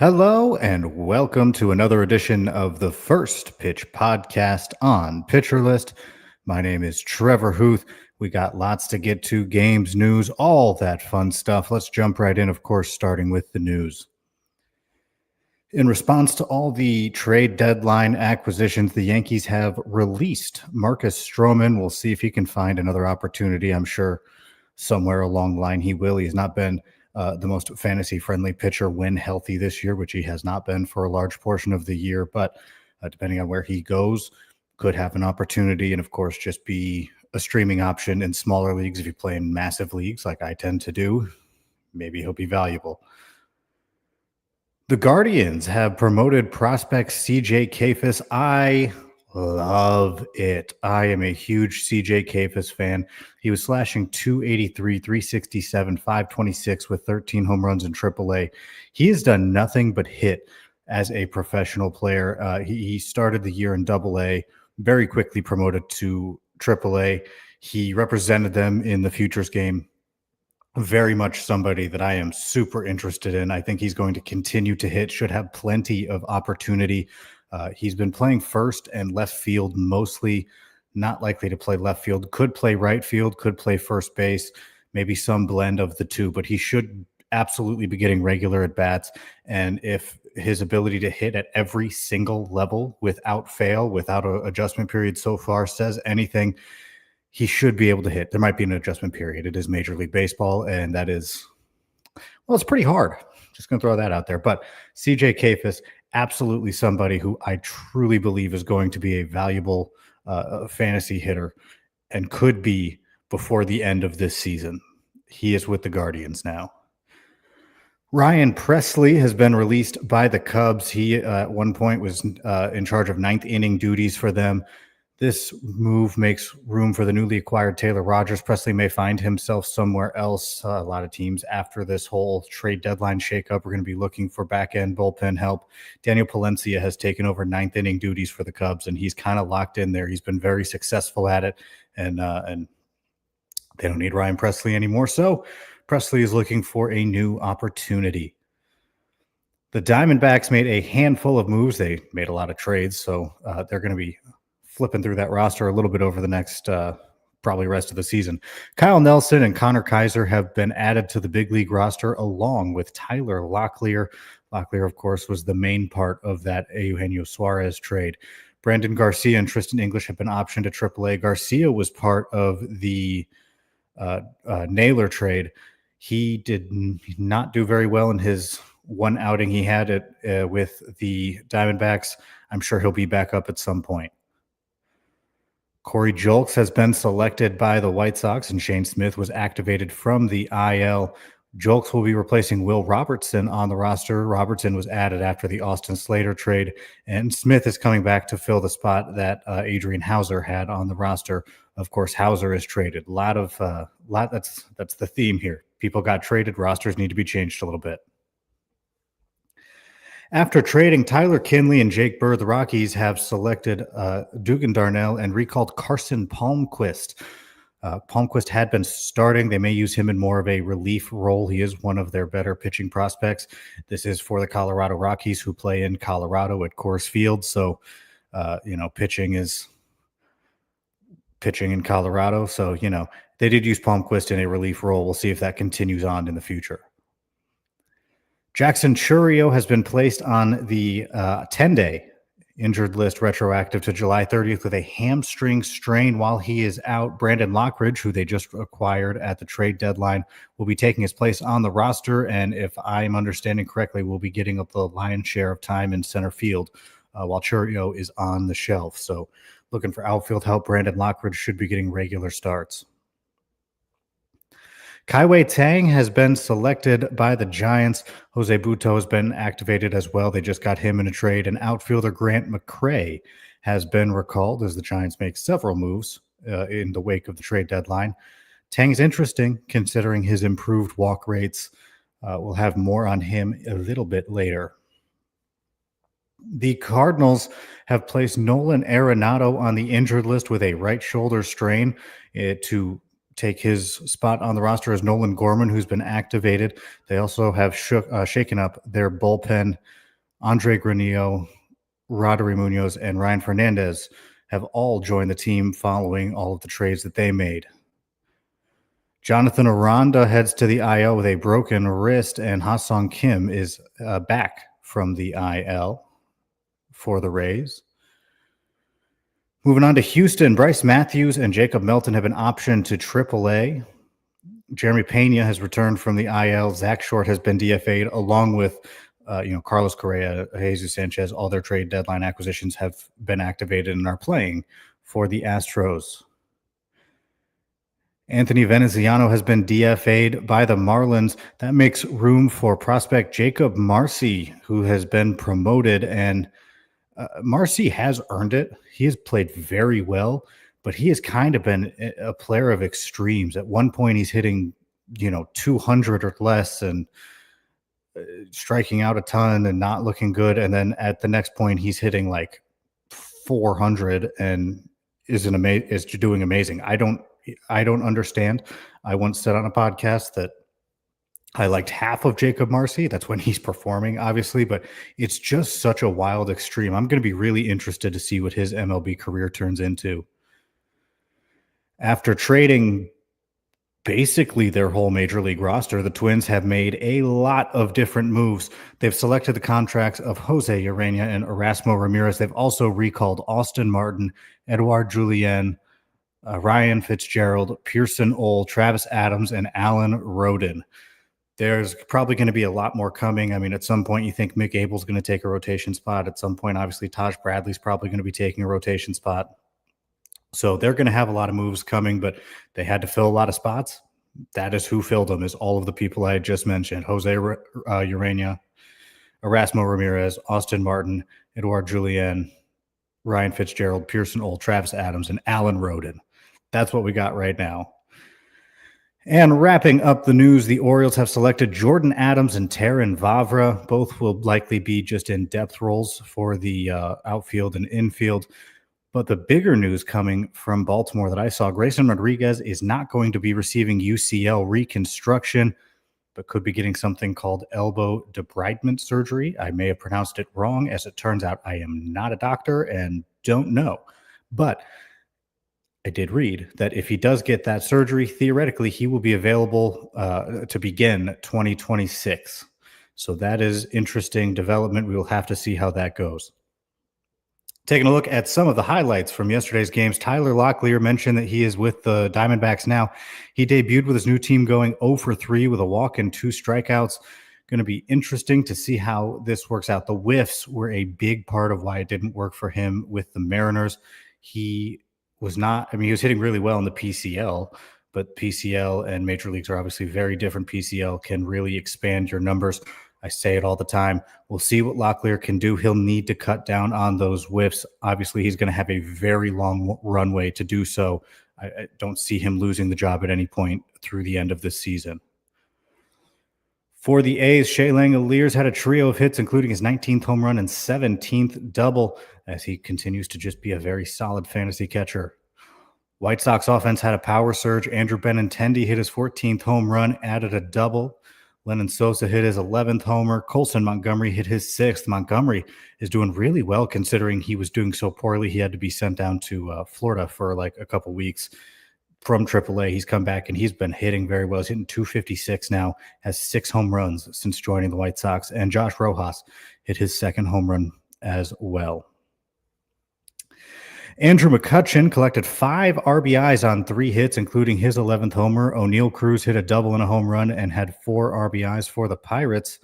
Hello and welcome to another edition of the First Pitch podcast on Pitcher List. My name is Trevor Hooth. We got lots to get to, games, news, all that fun stuff. Let's jump right in, of course, starting with the news. In response to all the trade deadline acquisitions, the Yankees have released Marcus Stroman. We'll see if he can find another opportunity. I'm sure somewhere along the line he will. He's not been the most fantasy-friendly pitcher when healthy this year, which he has not been for a large portion of the year. But depending on where he goes, could have an opportunity and, of course, just be a streaming option in smaller leagues. If you play in massive leagues like I tend to do, maybe he'll be valuable. The Guardians have promoted prospect CJ Kayfus. I love it. I am a huge CJ Kayfus fan. He was slashing 283, 367, 526 with 13 home runs in AAA. He has done nothing but hit as a professional player. He started the year in AA, very quickly promoted to AAA. He represented them in the Futures game. Very much somebody that I am super interested in. I think he's going to continue to hit, should have plenty of opportunity. He's been playing first and left field mostly, not likely to play left field, could play right field, could play first base, maybe some blend of the two, but he should absolutely be getting regular at bats. And if his ability to hit at every single level without fail, without an adjustment period so far says anything, he should be able to hit. There might be an adjustment period. It is Major League Baseball, and that is, well, it's pretty hard. Just going to throw that out there. But CJ Kayfus, absolutely somebody who I truly believe is going to be a valuable fantasy hitter and could be before the end of this season. He is with the Guardians now. Ryan Presley has been released by the Cubs. He at one point was in charge of ninth inning duties for them. This move makes room for the newly acquired Taylor Rogers. Presley may find himself somewhere else. A lot of teams after this whole trade deadline shakeup are going to be looking for back-end bullpen help. Daniel Palencia has taken over ninth inning duties for the Cubs, and he's kind of locked in there. He's been very successful at it, and they don't need Ryan Presley anymore. So Presley is looking for a new opportunity. The Diamondbacks made a handful of moves. They made a lot of trades, so they're going to be flipping through that roster a little bit over the next probably rest of the season. Kyle Nelson and Connor Kaiser have been added to the big league roster along with Tyler Locklear. Locklear, of course, was the main part of that Eugenio Suarez trade. Brandon Garcia and Tristan English have been optioned to AAA. Garcia was part of the Naylor trade. He did not do very well in his one outing he had with the Diamondbacks. I'm sure he'll be back up at some point. Corey Julks has been selected by the White Sox, and Shane Smith was activated from the IL. Julks will be replacing Will Robertson on the roster. Robertson was added after the Austin Slater trade, and Smith is coming back to fill the spot that Adrian Hauser had on the roster. Of course, Hauser is traded. That's the theme here. People got traded. Rosters need to be changed a little bit. After trading Tyler Kinley and Jake Bird, the Rockies have selected Dugan Darnell and recalled Carson Palmquist. Palmquist had been starting. They may use him in more of a relief role. He is one of their better pitching prospects. This is for the Colorado Rockies, who play in Colorado at Coors Field. So, pitching is pitching in Colorado. So, they did use Palmquist in a relief role. We'll see if that continues on in the future. Jackson Chourio has been placed on the 10-day injured list retroactive to July 30th with a hamstring strain while he is out. Brandon Lockridge, who they just acquired at the trade deadline, will be taking his place on the roster, and if I'm understanding correctly, will be getting up the lion's share of time in center field while Chourio is on the shelf. So looking for outfield help, Brandon Lockridge should be getting regular starts. Kaiwei Tang has been selected by the Giants. Jose Buto has been activated as well. They just got him in a trade. And outfielder Grant McCray has been recalled as the Giants make several moves in the wake of the trade deadline. Tang's interesting considering his improved walk rates. We'll have more on him a little bit later. The Cardinals have placed Nolan Arenado on the injured list with a right shoulder strain to take his spot on the roster is Nolan Gorman, who's been activated. They also have shaken up their bullpen. Andre Granillo, Rodri Munoz, and Ryan Fernandez have all joined the team following all of the trades that they made. Jonathan Aranda heads to the IL with a broken wrist, and Ha-Sung Kim is back from the IL for the Rays. Moving on to Houston, Bryce Matthews and Jacob Melton have been optioned to AAA. Jeremy Pena has returned from the IL. Zach Short has been DFA'd, along with Carlos Correa, Jesus Sanchez. All their trade deadline acquisitions have been activated and are playing for the Astros. Anthony Veneziano has been DFA'd by the Marlins. That makes room for prospect Jacob Marcy, who has been promoted, and Marcy has earned it. He has played very well, but he has kind of been a player of extremes. At one point, he's hitting, 200 or less and striking out a ton and not looking good. And then at the next point, he's hitting like 400 and is doing amazing. I don't understand. I once said on a podcast that I liked half of Jacob Marcy. That's when he's performing, obviously, but it's just such a wild extreme. I'm going to be really interested to see what his MLB career turns into. After trading basically their whole major league roster, the Twins have made a lot of different moves. They've selected the contracts of Jose Urena and Erasmo Ramirez. They've also recalled Austin Martin, Edouard Julien, Ryan Fitzgerald, Pearson Ole, Travis Adams, and Alan Roden. There's probably going to be a lot more coming. I mean, at some point, you think Mick Abel's going to take a rotation spot. At some point, obviously, Taj Bradley's probably going to be taking a rotation spot. So they're going to have a lot of moves coming, but they had to fill a lot of spots. That is who filled them, is all of the people I had just mentioned. Jose Urena, Erasmo Ramirez, Austin Martin, Edouard Julien, Ryan Fitzgerald, Pearson Ole, Travis Adams, and Alan Roden. That's what we got right now. And wrapping up the news, the Orioles have selected Jordan Adams and Terrin Vavra. Both will likely be just in depth roles for the outfield and infield. But the bigger news coming from Baltimore that I saw, Grayson Rodriguez is not going to be receiving UCL reconstruction, but could be getting something called elbow debridement surgery. I may have pronounced it wrong. As it turns out, I am not a doctor and don't know. But I did read that if he does get that surgery, theoretically, he will be available to begin 2026. So that is interesting development. We will have to see how that goes. Taking a look at some of the highlights from yesterday's games, Tyler Locklear mentioned that he is with the Diamondbacks now. He debuted with his new team going 0 for 3 with a walk and 2 strikeouts. Going to be interesting to see how this works out. The whiffs were a big part of why it didn't work for him with the Mariners. He was hitting really well in the PCL, but PCL and Major Leagues are obviously very different. PCL can really expand your numbers. I say it all the time. We'll see what Locklear can do. He'll need to cut down on those whiffs. Obviously, he's going to have a very long runway to do so. I don't see him losing the job at any point through the end of this season. For the A's, Shea Langeliers had a trio of hits, including his 19th home run and 17th double, as he continues to just be a very solid fantasy catcher. White Sox offense had a power surge. Andrew Benintendi hit his 14th home run, added a double. Lennon Sosa hit his 11th homer. Colson Montgomery hit his 6th. Montgomery is doing really well considering he was doing so poorly. He had to be sent down to Florida for like a couple weeks from AAA. He's come back and he's been hitting very well. He's hitting 256 now, has 6 home runs since joining the White Sox. And Josh Rojas hit his 2nd home run as well. Andrew McCutchen collected 5 RBIs on 3 hits, including his 11th homer. O'Neal Cruz hit a double and a home run and had 4 RBIs for the Pirates.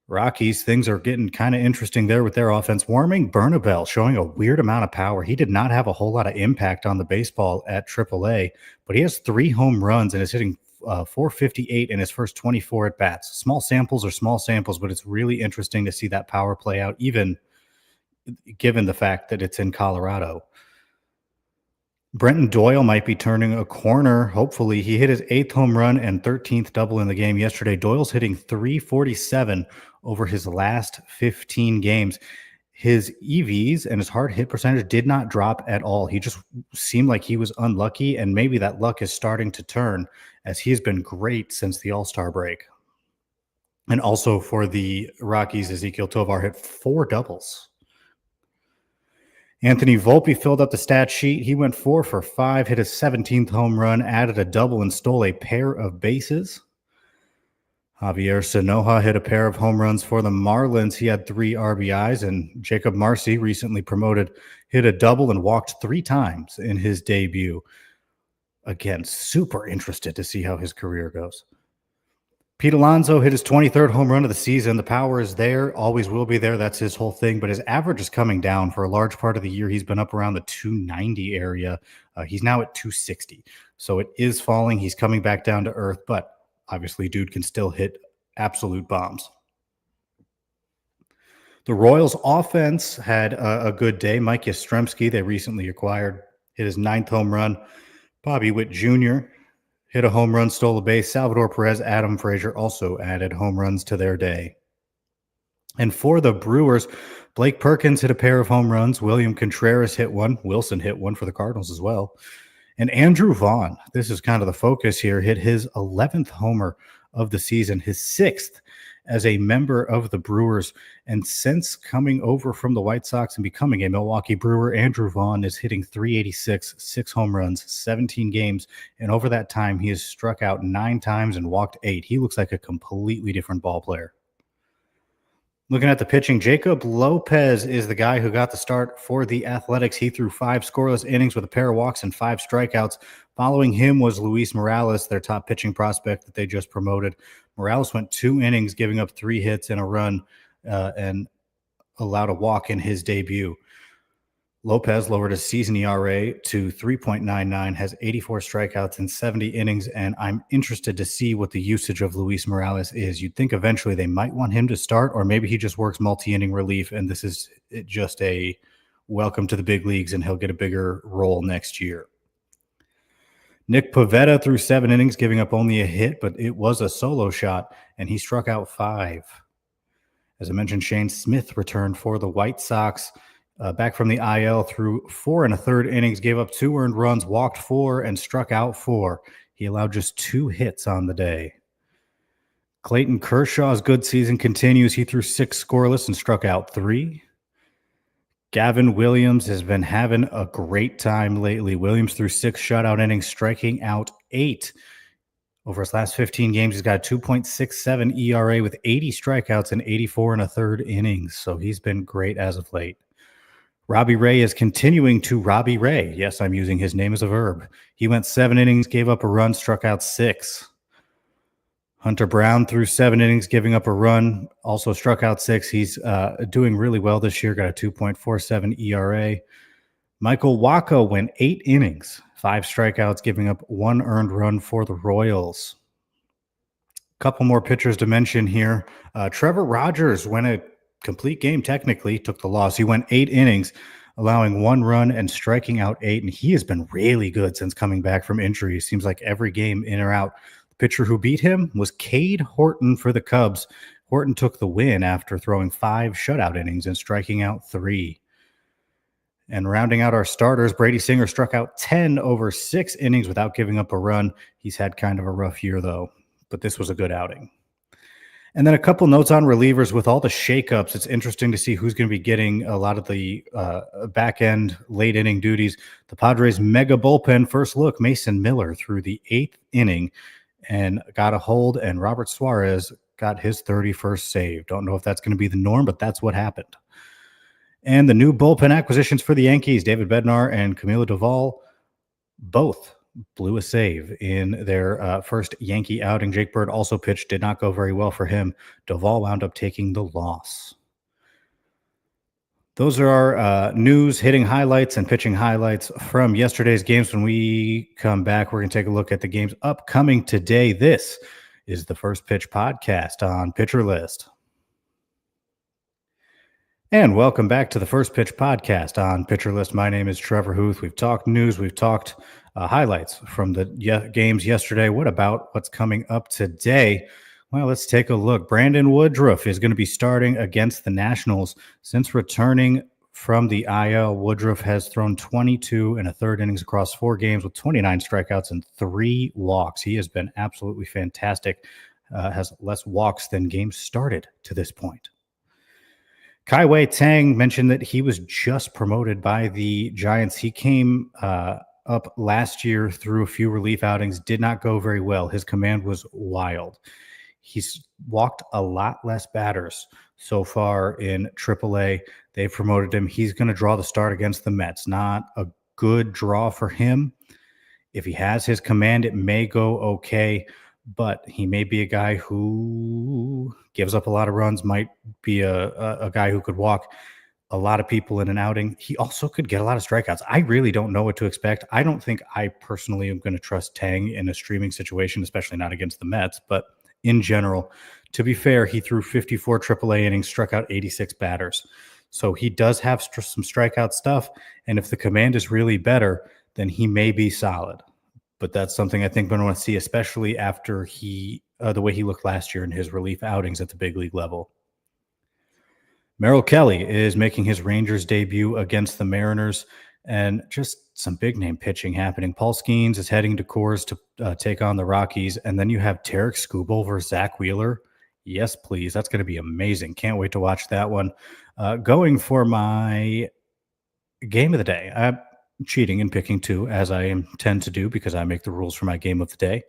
Rockies, things are getting kind of interesting there with their offense. Warming Bernabel showing a weird amount of power. He did not have a whole lot of impact on the baseball at AAA, but he has 3 home runs and is hitting 458 in his first 24 at-bats. Small samples are small samples, but it's really interesting to see that power play out, even given the fact that it's in Colorado. Brenton Doyle might be turning a corner. Hopefully, he hit his 8th home run and 13th double in the game yesterday. Doyle's hitting 347 over his last 15 games. His EVs and his hard hit percentage did not drop at all. He just seemed like he was unlucky, and maybe that luck is starting to turn as he has been great since the All-Star break. And also for the Rockies, Ezekiel Tovar hit 4 doubles. Anthony Volpe filled up the stat sheet. He went 4 for 5, hit his 17th home run, added a double, and stole a pair of bases. Javier Sanoja hit a pair of home runs for the Marlins. He had 3 RBIs, and Jacob Marcy, recently promoted, hit a double and walked 3 times in his debut. Again, super interested to see how his career goes. Pete Alonso hit his 23rd home run of the season. The power is there, always will be there. That's his whole thing. But his average is coming down. For a large part of the year, he's been up around the 290 area. He's now at 260. So it is falling. He's coming back down to earth. But obviously, dude can still hit absolute bombs. The Royals offense had a good day. Mike Yastrzemski, they recently acquired, hit his 9th home run. Bobby Witt Jr. hit a home run, stole a base. Salvador Perez, Adam Frazier also added home runs to their day. And for the Brewers, Blake Perkins hit a pair of home runs. William Contreras hit one. Wilson hit one for the Cardinals as well. And Andrew Vaughn, this is kind of the focus here, hit his 11th homer of the season, his 6th as a member of the Brewers. And since coming over from the White Sox and becoming a Milwaukee Brewer, Andrew Vaughn is hitting .386, 6 home runs, 17 games. And over that time, he has struck out 9 times and walked 8. He looks like a completely different ball player. Looking at the pitching, Jacob Lopez is the guy who got the start for the Athletics. He threw 5 scoreless innings with a pair of walks and 5 strikeouts. Following him was Luis Morales, their top pitching prospect that they just promoted. Morales went 2 innings, giving up 3 hits and a run, and allowed a walk in his debut. Lopez lowered his season ERA to 3.99, has 84 strikeouts in 70 innings, and I'm interested to see what the usage of Luis Morales is. You'd think eventually they might want him to start, or maybe he just works multi-inning relief, and this is just a welcome to the big leagues, and he'll get a bigger role next year. Nick Pivetta threw 7 innings, giving up only a hit, but it was a solo shot, and he struck out 5. As I mentioned, Shane Smith returned for the White Sox. Back from the IL, threw 4 1/3 innings, gave up 2 earned runs, walked 4, and struck out 4. He allowed just 2 hits on the day. Clayton Kershaw's good season continues. He threw 6 scoreless and struck out 3. Gavin Williams has been having a great time lately. Williams threw 6 shutout innings, striking out 8. Over his last 15 games, he's got a 2.67 ERA with 80 strikeouts and 84 1/3 innings. So he's been great as of late. Robbie Ray is continuing to Robbie Ray. Yes, I'm using his name as a verb. He went 7 innings, gave up a run, struck out 6. Hunter Brown threw 7 innings, giving up a run, also struck out 6. He's doing really well this year, got a 2.47 ERA. Michael Wacha went 8 innings, 5 strikeouts, giving up 1 earned run for the Royals. Couple more pitchers to mention here. Trevor Rogers went a complete game, technically, took the loss. He went 8 innings, allowing 1 run and striking out 8, and he has been really good since coming back from injury. Seems like every game in or out. The pitcher who beat him was Cade Horton for the Cubs. Horton took the win after throwing 5 shutout innings and striking out 3. And rounding out our starters, Brady Singer struck out 10 over 6 innings without giving up a run. He's had kind of a rough year, though, but this was a good outing. And then a couple notes on relievers. With all the shakeups, it's interesting to see who's going to be getting a lot of the back-end late-inning duties. The Padres' mega bullpen first look, Mason Miller threw the 8th inning and got a hold, and Robert Suarez got his 31st save. Don't know if that's going to be the norm, but that's what happened. And the new bullpen acquisitions for the Yankees, David Bednar and Camilo Doval, both blew a save in their first Yankee outing. Jake Bird also pitched, did not go very well for him. Doval wound up taking the loss. Those are our news, hitting highlights, and pitching highlights from yesterday's games. When we come back, we're going to take a look at the games upcoming today. This is the First Pitch Podcast on Pitcher List. And welcome back to the First Pitch Podcast on Pitcher List. My name is Trevor Hooth. We've talked news. We've talked highlights from the games yesterday. What about what's coming up today? Well, let's take a look. Brandon Woodruff is going to be starting against the Nationals. Since returning from the IL, Woodruff has thrown 22 and a third innings across 4 games with 29 strikeouts and 3 walks. He has been absolutely fantastic. Has less walks than games started to this point. Kai Tang mentioned that he was just promoted by the Giants. He came up last year through a few relief outings, did not go very well. His command was wild. He's walked a lot less batters so far in AAA. They've promoted him. He's going to draw the start against the Mets. Not a good draw for him. If he has his command, it may go okay, but he may be a guy who gives up a lot of runs, might be a guy who could walk a lot of people in an outing. He also could get a lot of strikeouts. I really don't know what to expect. I don't think I personally am going to trust Tang in a streaming situation, especially not against the Mets, but in general, to be fair, he threw 54 AAA innings, struck out 86 batters. So he does have some strikeout stuff. And if the command is really better, then he may be solid. But that's something I think we're going to see, especially after the way he looked last year in his relief outings at the big league level. Merrill Kelly is making his Rangers debut against the Mariners, and just some big name pitching happening. Paul Skeens is heading to Coors to take on the Rockies, and then you have Tarek Skubal versus Zach Wheeler. Yes, please. That's going to be amazing. Can't wait to watch that one. Going for my game of the day. I'm cheating and picking two, as I tend to do because I make the rules for my game of the day.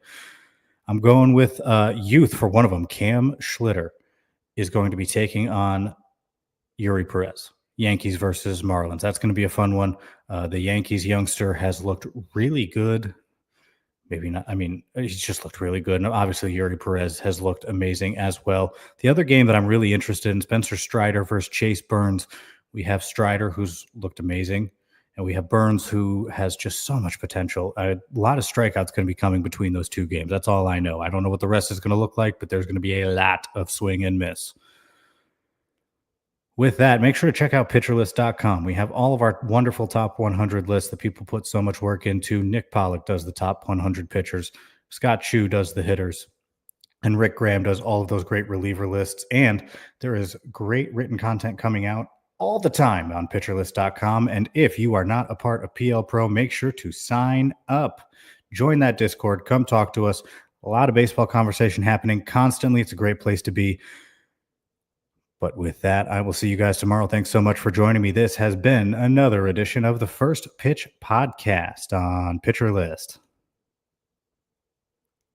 I'm going with youth for one of them. Cam Schlitter is going to be taking on Yuri Perez. Yankees versus Marlins. That's going to be a fun one. The Yankees youngster has looked really good. Maybe not. I mean, he's just looked really good. And obviously, Yuri Perez has looked amazing as well. The other game that I'm really interested in, Spencer Strider versus Chase Burns. We have Strider, who's looked amazing, and we have Burns, who has just so much potential. A lot of strikeouts going to be coming between those two games. That's all I know. I don't know what the rest is going to look like, but there's going to be a lot of swing and miss. With that, make sure to check out pitcherlist.com. We have all of our wonderful top 100 lists that people put so much work into. Nick Pollock does the top 100 pitchers. Scott Chu does the hitters. And Rick Graham does all of those great reliever lists. And there is great written content coming out all the time on pitcherlist.com. And if you are not a part of PL Pro, make sure to sign up. Join that Discord. Come talk to us. A lot of baseball conversation happening constantly. It's a great place to be. But with that, I will see you guys tomorrow. Thanks so much for joining me. This has been another edition of the First Pitch Podcast on Pitcher List.